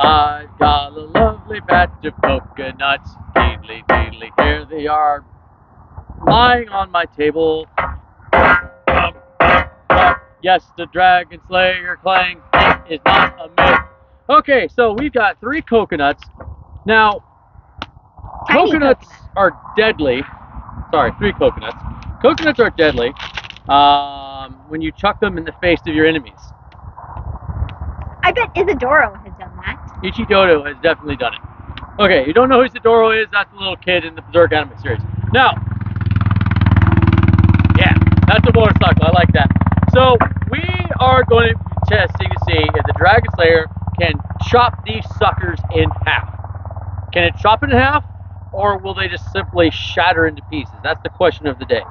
I've got a lovely batch of coconuts. Deedly, deedly, here they are, lying on my table. Yes, the Dragonslayer clang is not a myth. Okay, so we've got 3 coconuts. Now, Tiny coconuts are deadly. Sorry, 3 coconuts. Coconuts are deadly when you chuck them in the face of your enemies. I bet Isidoro has done that. Ichidodo has definitely done it. Okay, you don't know who Isidoro is? That's the little kid in the Berserk anime series. Now, yeah, that's a motorcycle. I like that. So, we are going to be testing to see if the Dragonslayer can chop these suckers in half. Can it chop it in half, or will they just simply shatter into pieces? That's the question of the day.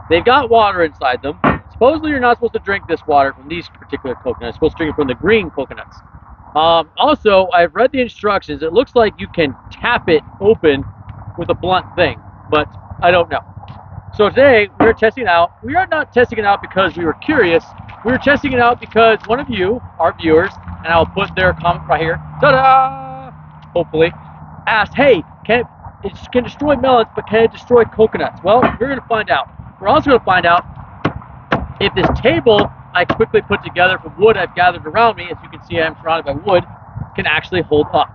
They've got water inside them. Supposedly you're not supposed to drink this water from these particular coconuts. You're supposed to drink it from the green coconuts. Also, I've read the instructions. It looks like you can tap it open with a blunt thing, but I don't know. So today, we're testing it out. We are not testing it out because we were curious. We were testing it out because one of you, our viewers, and I'll put their comment right here, ta-da, hopefully, asked, hey, it can destroy melons, but can it destroy coconuts? Well, we're going to find out. We're also going to find out if this table I quickly put together from wood I've gathered around me, as you can see I'm surrounded by wood, can actually hold up.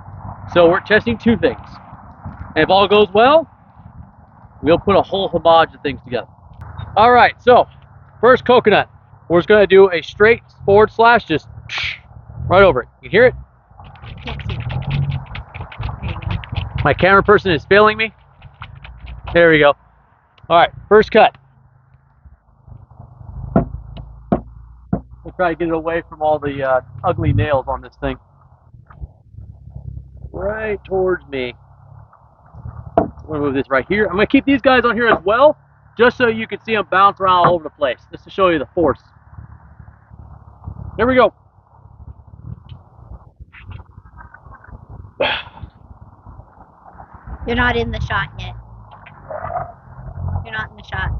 So we're testing 2 things. And if all goes well, we'll put a whole homage of things together. All right, so first coconut. We're just going to do a straight forward slash, just right over it. You hear it? Can't see it. My camera person is failing me. There we go. All right, first cut. We'll try to get it away from all the ugly nails on this thing. Right towards me. I'm going to move this right here. I'm going to keep these guys on here as well, just so you can see them bounce around all over the place, just to show you the force. There we go. You're not in the shot yet. You're not in the shot.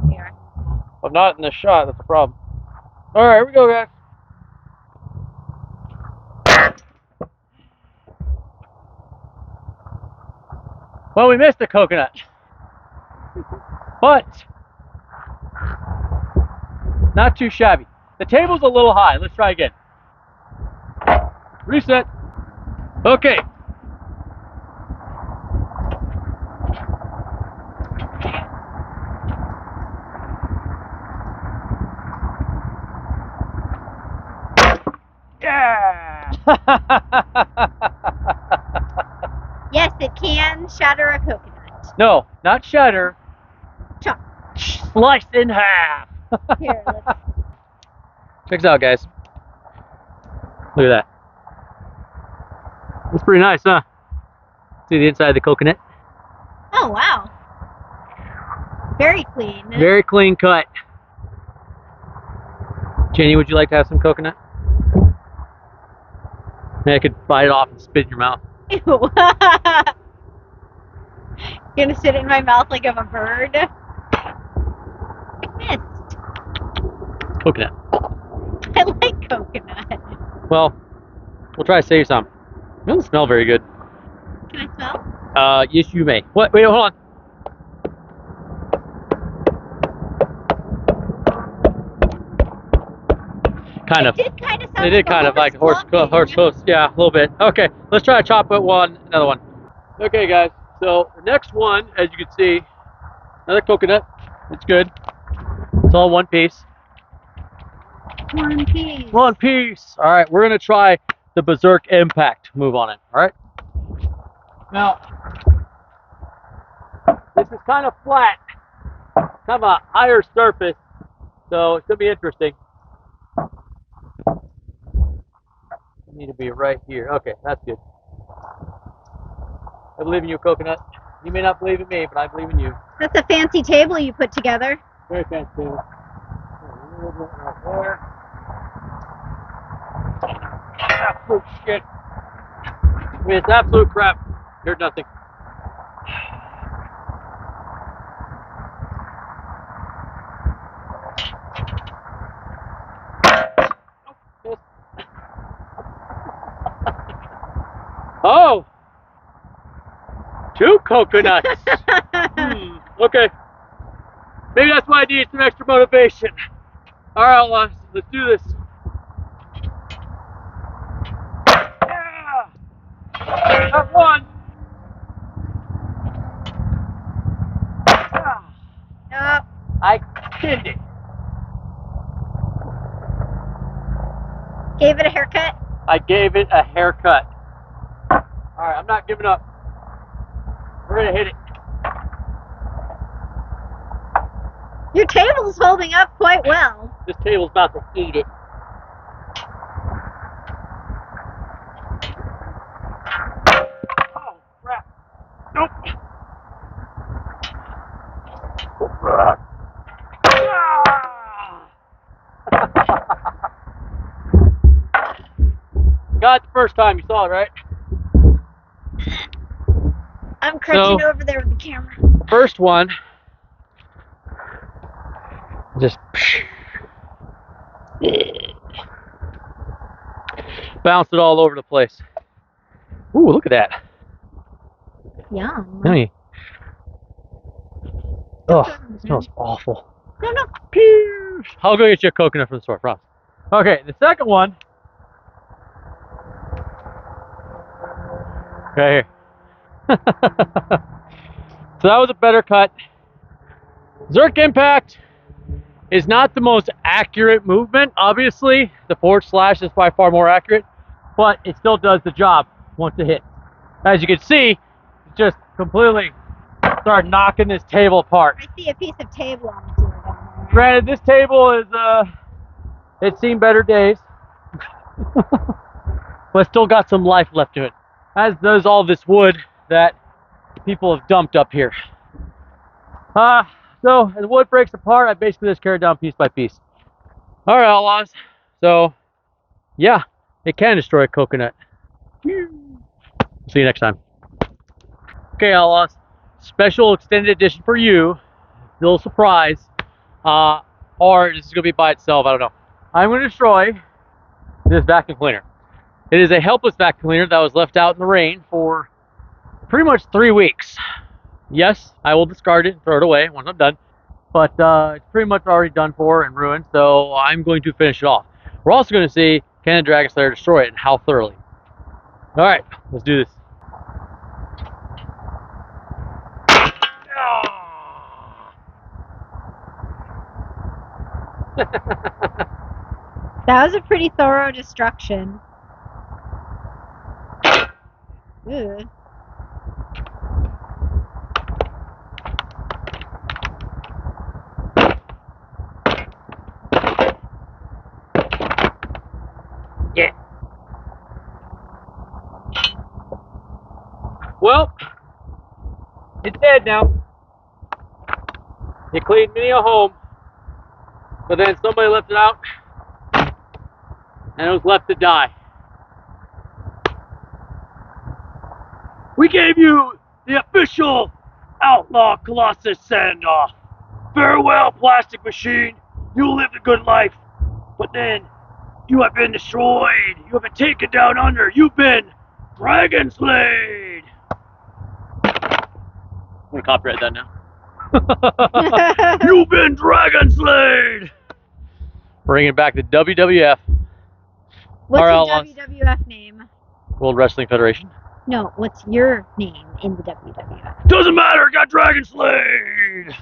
Here. I'm not in the shot, that's the problem. All right, here we go, guys. Well, we missed the coconut, but not too shabby. The table's a little high. Let's try again. Reset. Okay. Yeah. Yes, it can shatter a coconut. No, not shatter. Chop. Slice in half. Here, let's... Check this out, guys. Look at that. That's pretty nice, huh? See the inside of the coconut? Oh, wow. Very clean. Very clean cut. Jenny, would you like to have some coconut? Maybe I could bite it off and spit it in your mouth. Ew. You're gonna sit in my mouth like I'm a bird? I missed. Coconut. I like coconut. Well, we'll try to save some. It doesn't smell very good. Can I smell? Yes, you may. What? Wait, hold on. Kind of. It did kind of sound It did kind of like horse hooves. Yeah, a little bit. Okay, let's try to chop it another one. Okay, guys. So the next one, as you can see, another coconut. It's good. It's all one piece. One piece. One piece. All right, we're gonna try the Berserk Impact move on it. All right. Now, this is kind of flat, kind of a higher surface, so it's gonna be interesting. Need to be right here. Okay, that's good. I believe in you, coconut. You may not believe in me, but I believe in you. That's a fancy table you put together. Very fancy table. A little bit right there. Absolute shit. I mean, it's absolute crap. Heard nothing. Oh! 2 coconuts. Okay. Maybe that's why I need some extra motivation. Alright, outlaws, let's do this. Yeah! That's 1. Nope. I did it. Gave it a haircut. I gave it a haircut. Alright, I'm not giving up. We're gonna hit it. Your table's holding up quite well. This table's about to eat it. Oh, crap. Nope. Got it the first time, you saw it, right? I'm crunching over there with the camera. First one, just bounced it all over the place. Ooh, look at that. Yum. Yummy. Oh, it smells awful. No. Pew. I'll go get you a coconut from the store, promise. Okay, the second one. Right here. So that was a better cut. Zerk Impact is not the most accurate movement, obviously. The forward slash is by far more accurate, but it still does the job once it hits. As you can see, it just completely started knocking this table apart. I see a piece of table on the floor down there. Granted, this table is, it's seen better days, but still got some life left to it. As does all this wood that people have dumped up here. So as wood breaks apart, I basically just carry it down piece by piece. All right, outlaws. So yeah, it can destroy a coconut. See you next time. Okay, outlaws. Special extended edition for you. Little surprise. Or this is gonna be by itself. I don't know. I'm gonna destroy this vacuum cleaner. It is a helpless vacuum cleaner that was left out in the rain for pretty much 3 weeks. Yes, I will discard it and throw it away once I'm done, but it's pretty much already done for and ruined, so I'm going to finish it off. We're also going to see, can the Dragonslayer destroy it and how thoroughly? Alright, let's do this. That was a pretty thorough destruction. Ooh. Yeah. Well, it's dead now. It cleaned many a home, but then somebody left it out, and it was left to die. We gave you the official Outlaw Colossus send-off. Farewell, plastic machine. You lived a good life, but then you have been destroyed. You have been taken down under. You've been Dragonslayed. I'm gonna copyright that now. You've been Dragonslayed. Bringing it back to WWF. What's Our your outlaws. WWF name? World Wrestling Federation. No, what's your name in the WWF? Doesn't matter, got Dragonslayed.